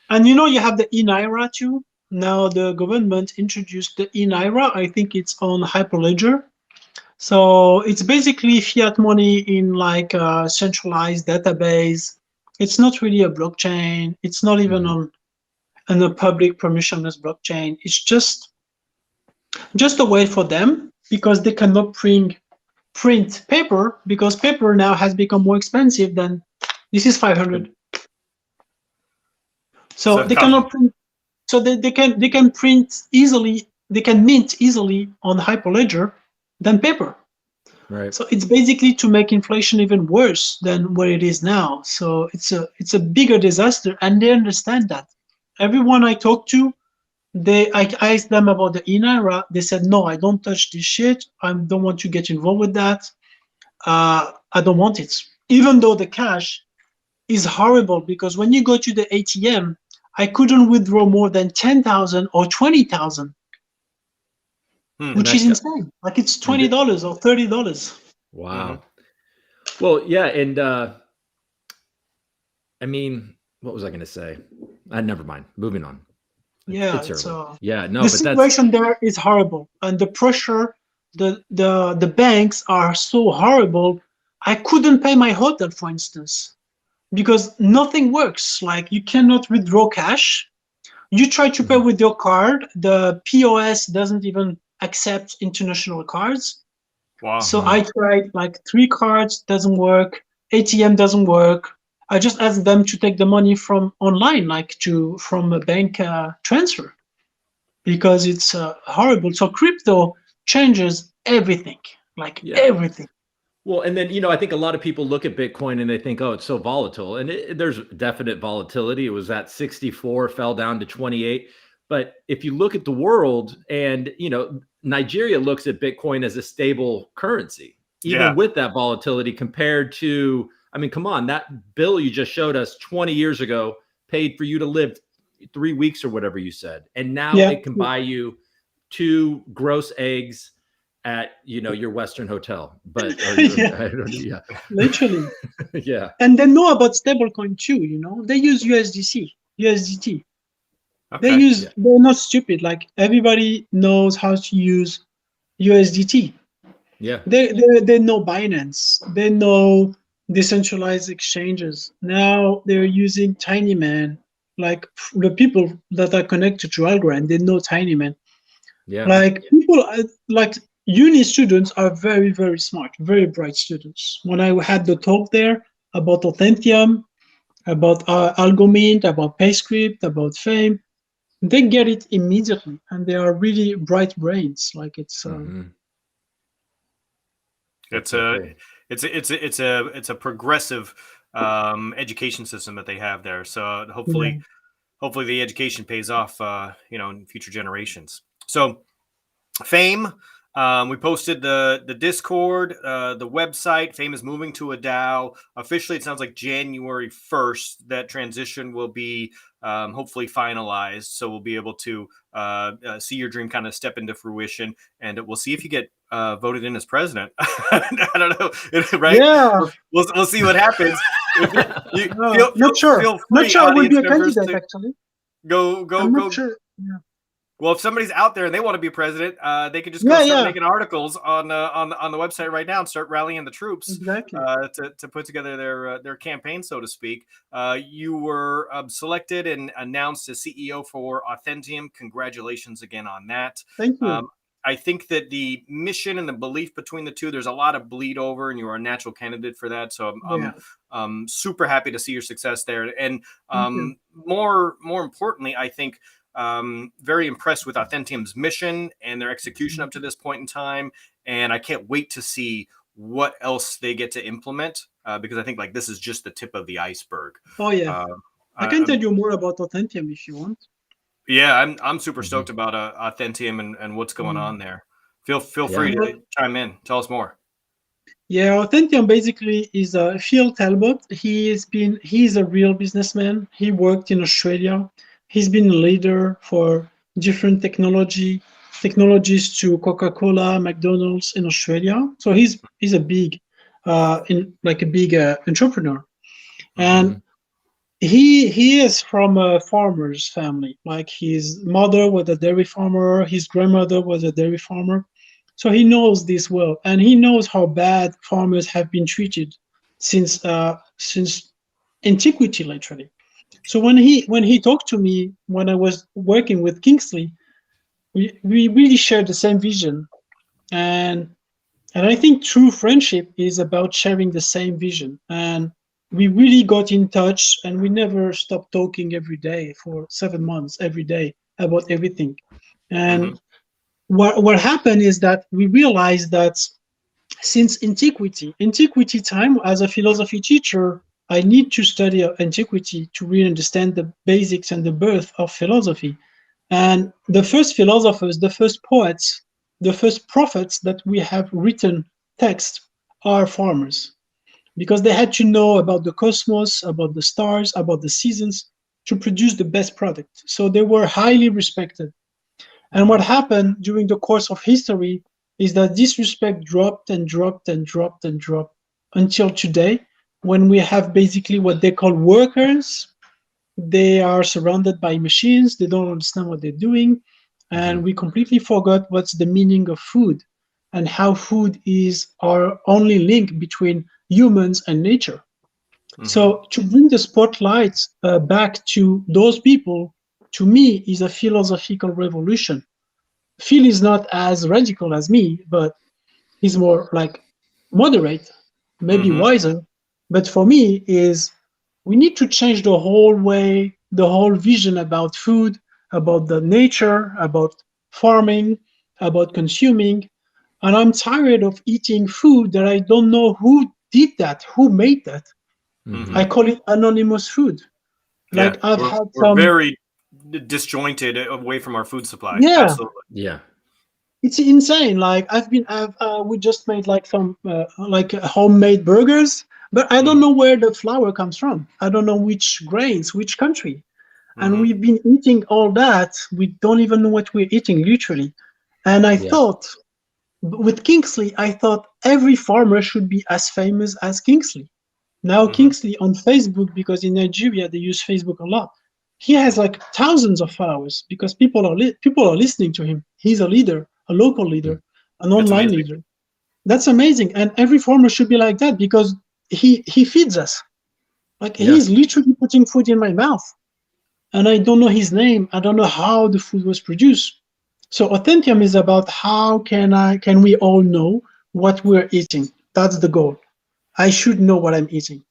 And you have the e-Naira too. Now the government introduced the e-Naira. I think it's on Hyperledger. So it's basically fiat money in like a centralized database. It's not really a blockchain. It's not even on a public permissionless blockchain. It's just a way for them, because they cannot print paper, because paper now has become more expensive than this is 500. So they cannot print. So they can print easily. They can mint easily on Hyperledger than paper. Right. So it's basically to make inflation even worse than what it is now. So it's a bigger disaster, and they understand that. Everyone I talk to, I asked them about the e-Naira. They said, no, I don't touch this shit. I don't want to get involved with that. I don't want it. Even though the cash is horrible, because when you go to the ATM, I couldn't withdraw more than 10,000 or 20,000, which is insane. Like it's $20 or $30. Wow. Well, yeah, and I mean, what was I going to say? Never mind. Moving on. Yeah, it's early. Yeah, no, the but situation there is horrible, and the pressure, the banks are so horrible. I couldn't pay my hotel, for instance, because nothing works. Like you cannot withdraw cash. You try to pay with your card, the POS doesn't even accept international cards. Wow. So I tried like 3 cards, doesn't work. ATM doesn't work. I just asked them to take the money from online, like from a bank transfer, because it's horrible. So crypto changes everything, like everything. Well, and then, I think a lot of people look at Bitcoin and they think, oh, it's so volatile. And there's definite volatility. It was at 64, fell down to 28. But if you look at the world and, Nigeria looks at Bitcoin as a stable currency, even with that volatility compared to, I mean, come on, that bill you just showed us 20 years ago paid for you to live 3 weeks or whatever you said. And now it can buy you 2 gross eggs at your Western hotel, but literally. Yeah. And they know about stablecoin too. They use USDT. Okay. They're not stupid. Like everybody knows how to use USDT. Yeah. They know Binance. They know decentralized exchanges. Now they're using TinyMan. Like the people that are connected to Algorand, they know TinyMan. Yeah. Like people like uni students are very, very smart, very bright students. When I had the talk there about Authentium, about Algomint, about PayScript, about Fame, they get it immediately, and they are really bright brains. Like it's it's a progressive education system that they have there. So hopefully the education pays off, in future generations. So Fame, we posted the Discord, the website. Fame is moving to a DAO. Officially, it sounds like January 1st. That transition will be hopefully finalized. So we'll be able to see your dream kind of step into fruition, and we'll see if you get voted in as president. I don't know, right? Yeah. We'll see what happens. Not sure. Not sure I would be a candidate, actually. Go. Not sure. Yeah. Well, if somebody's out there and they want to be president, they can just start making articles on the website right now and start rallying the troops to put together their campaign, so to speak. You were selected and announced as CEO for Authentium. Congratulations again on that. Thank you. I think that the mission and the belief between the two, there's a lot of bleed over, and you are a natural candidate for that. So I'm super happy to see your success there. And more importantly, I think very impressed with Authentium's mission and their execution up to this point in time. And I can't wait to see what else they get to implement because I think like this is just the tip of the iceberg. Oh yeah. I can tell you more about Authentium if you want. Yeah, I'm super stoked about Authentium and what's going on there. Feel free to chime in. Tell us more. Yeah, Authentium basically is Phil Talbot. He's a real businessman. He worked in Australia. He's been a leader for different technologies to Coca-Cola, McDonald's in Australia. So he's a big entrepreneur, and he is from a farmer's family. Like his mother was a dairy farmer, his grandmother was a dairy farmer. So he knows this well, and he knows how bad farmers have been treated since antiquity, literally. So when he talked to me when I was working with Kingsley, we really shared the same vision, and I think true friendship is about sharing the same vision. And we really got in touch, and we never stopped talking every day for 7 months, every day about everything. And what happened is that we realized that since antiquity time, as a philosophy teacher, I need to study antiquity to really understand the basics and the birth of philosophy. And the first philosophers, the first poets, the first prophets that we have written text are farmers, because they had to know about the cosmos, about the stars, about the seasons to produce the best product. So they were highly respected. And what happened during the course of history is that this respect dropped and dropped and dropped and dropped until today, when we have basically what they call workers They are surrounded by machines. They don't understand what they're doing. And we completely forgot what's the meaning of food and how food is our only link between humans and nature. So to bring the spotlight back to those people, to me, is a philosophical revolution. Phil is not as radical as me, but he's more like moderate, maybe wiser. But for me, is we need to change the whole way, the whole vision about food, about the nature, about farming, about consuming. And I'm tired of eating food that I don't know who did that, who made that. I call it anonymous food. Like I've had we're very disjointed away from our food supply. Yeah, absolutely. Yeah, it's insane. Like we just made like some homemade burgers, but I don't know where the flour comes from. I don't know which grains, which country. And we've been eating all that. We don't even know what we're eating, literally. And I thought, with Kingsley, I thought every farmer should be as famous as Kingsley. Now Kingsley on Facebook, because in Nigeria they use Facebook a lot. He has like thousands of followers because people are listening to him. He's a leader, a local leader, an online leader. That's amazing. And every farmer should be like that because he feeds us. Like he's literally putting food in my mouth. And I don't know his name. I don't know how the food was produced. So Authentium is about how can we all know what we're eating. That's the goal. I should know what I'm eating.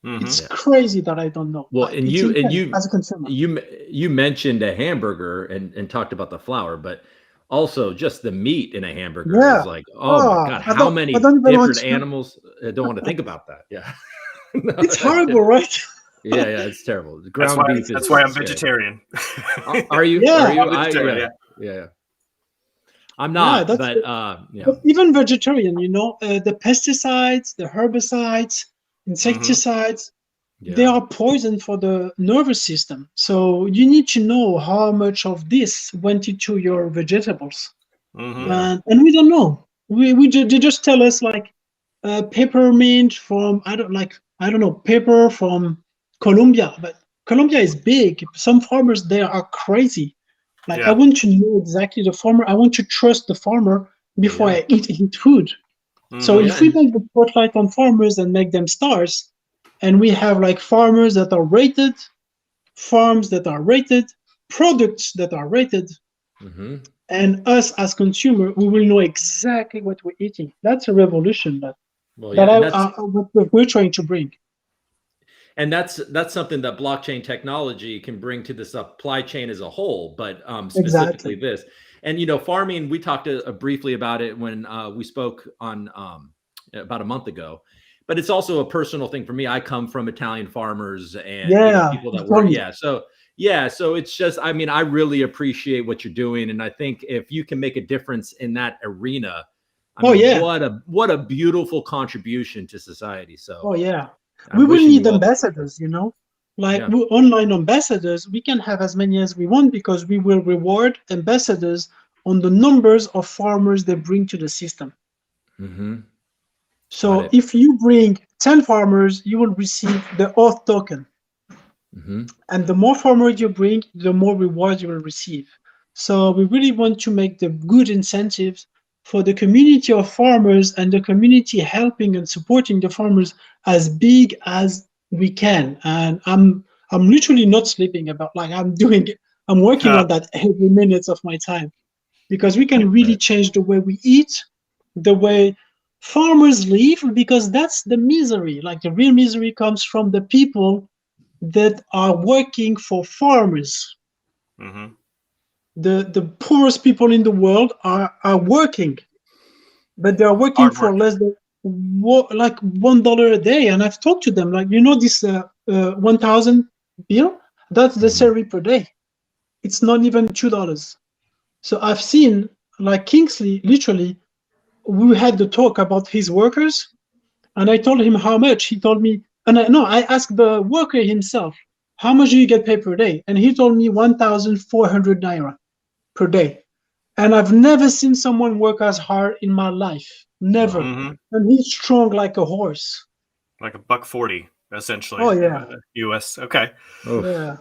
It's crazy that I don't know. Well, and you as a consumer, you mentioned a hamburger and talked about the flour, but also just the meat in a hamburger is like, oh my God, how many different animals? I don't want to think about that. Yeah. No, it's horrible, right? Yeah, it's terrible. Ground beef. That's why I'm vegetarian. Are you? Yeah. Are you? Yeah. I'm not, but even vegetarian, the pesticides, the herbicides, insecticides, they are poison for the nervous system. So you need to know how much of this went into your vegetables. And we don't know. They just tell us like peppermint from I don't know, pepper from Colombia, but Colombia is big. Some farmers there are crazy. Like I want to know exactly the farmer. I want to trust the farmer before I eat his food. So if we make the spotlight on farmers and make them stars, and we have like farmers that are rated, farms that are rated, products that are rated, and us as consumer, we will know exactly what we're eating. That's a revolution what we're trying to bring. And that's something that blockchain technology can bring to the supply chain as a whole, but specifically this. And farming, we talked briefly about it when we spoke on about a month ago. But it's also a personal thing for me. I come from Italian farmers and people that work. So it's just, I mean, I really appreciate what you're doing, and I think if you can make a difference in that arena, what a beautiful contribution to society. So we will need ambassadors, online ambassadors. We can have as many as we want because we will reward ambassadors on the numbers of farmers they bring to the system. So if you bring 10 farmers, you will receive the Auth token. And the more farmers you bring, the more rewards you will receive. So we really want to make the good incentives for the community of farmers and the community helping and supporting the farmers as big as we can. And I'm literally not sleeping I'm working on that every minute of my time, because we can really change the way we eat, the way farmers live, because that's the misery. Like the real misery comes from the people that are working for farmers. The poorest people in the world are working, but they are working for less than like $1 a day. And I've talked to them, like, this 1,000 bill, that's the salary per day. It's not even $2. So I've seen like Kingsley, literally, we had the talk about his workers, and I told him how much. He told me, I asked the worker himself, how much do you get paid per day? And he told me 1,400 naira per day. And I've never seen someone work as hard in my life. Never. And he's strong like a horse. Like $140 essentially. Oh yeah. US. Okay. Oof. Yeah.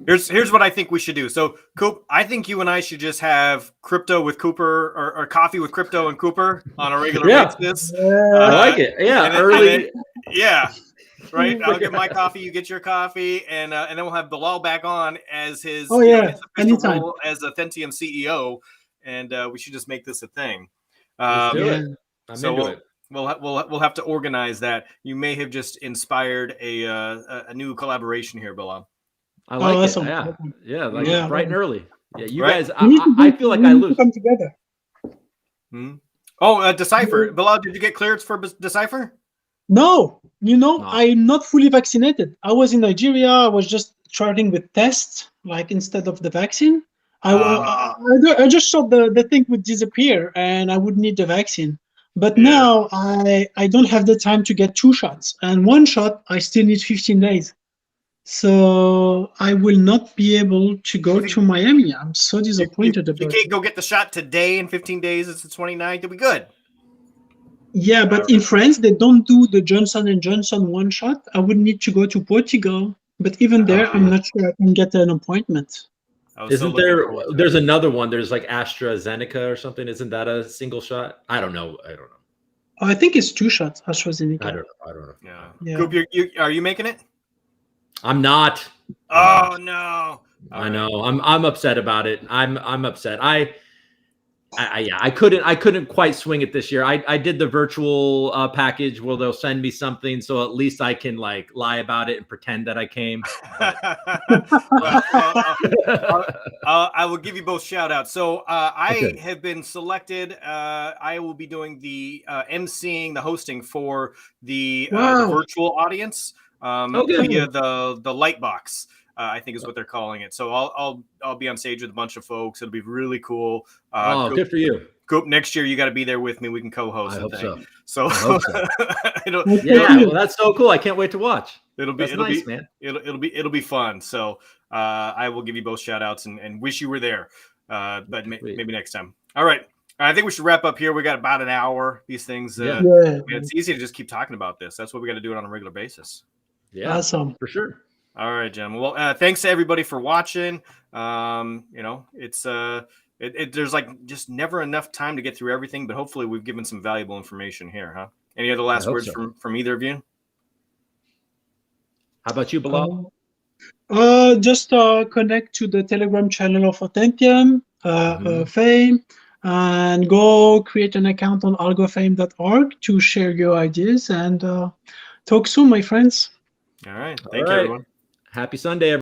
Here's what I think we should do. So, Coop, I think you and I should just have crypto with Cooper or coffee with crypto and Cooper on a regular basis. I like it. Yeah, early. Yeah. Right. I'll get my coffee. You get your coffee, and then we'll have Bilal back on as his, his official role as Authentium CEO, and we should just make this a thing. Let's do it. I'm into it. We'll have to organize that. You may have just inspired a new collaboration here, Bilal. I like it. Awesome. Yeah, like bright and early. Yeah, you guys. I feel like I lose. Come together. Hmm? Oh, Decipher. Bilal, did you get clearance for Decipher? No, I'm not fully vaccinated. I was in Nigeria. I was just starting with tests, like instead of the vaccine. I just thought the thing would disappear and I would need the vaccine. But now I don't have the time to get 2 shots. And 1 shot, I still need 15 days. So I will not be able to go to Miami. I'm so disappointed about it. You can't go get the shot today in 15 days. It's the 29th. It'll be good. Yeah, but in France, they don't do the Johnson & Johnson 1 shot. I would need to go to Portugal. But even there, I'm not sure I can get an appointment. Isn't there? There's another one. There's like AstraZeneca or something. Isn't that a single shot? I don't know. I think it's 2 shots, AstraZeneca. I don't know. Yeah. Coop, are you making it? I'm not. Oh no. I know. I'm upset about it. I'm upset. I couldn't quite swing it this year. I did the virtual package where they'll send me something, so at least I can like lie about it and pretend that I came. I will give you both shout outs. So I have been selected. I will be doing the emceeing, the hosting for the virtual audience via the light box. I think is what they're calling it. So I'll be on stage with a bunch of folks. It'll be really cool. Good for you. Coop, next year you got to be there with me. We can co-host. I hope so. So well, that's so cool. I can't wait to watch. It'll be fun. So I will give you both shout outs and wish you were there. But maybe next time. All right. I think we should wrap up here. We got about an hour. These things. It's easy to just keep talking about this. That's what we got to do it on a regular basis. Yeah, awesome. For sure. All right, gentlemen. Well, thanks to everybody for watching. It's there's like just never enough time to get through everything, but hopefully we've given some valuable information here, huh? Any other last words from either of you? How about you, Bilal? Just connect to the Telegram channel of Authentium Fame and go create an account on algofame.org to share your ideas and talk soon, my friends. All right. Thank you, everyone. Happy Sunday, everyone.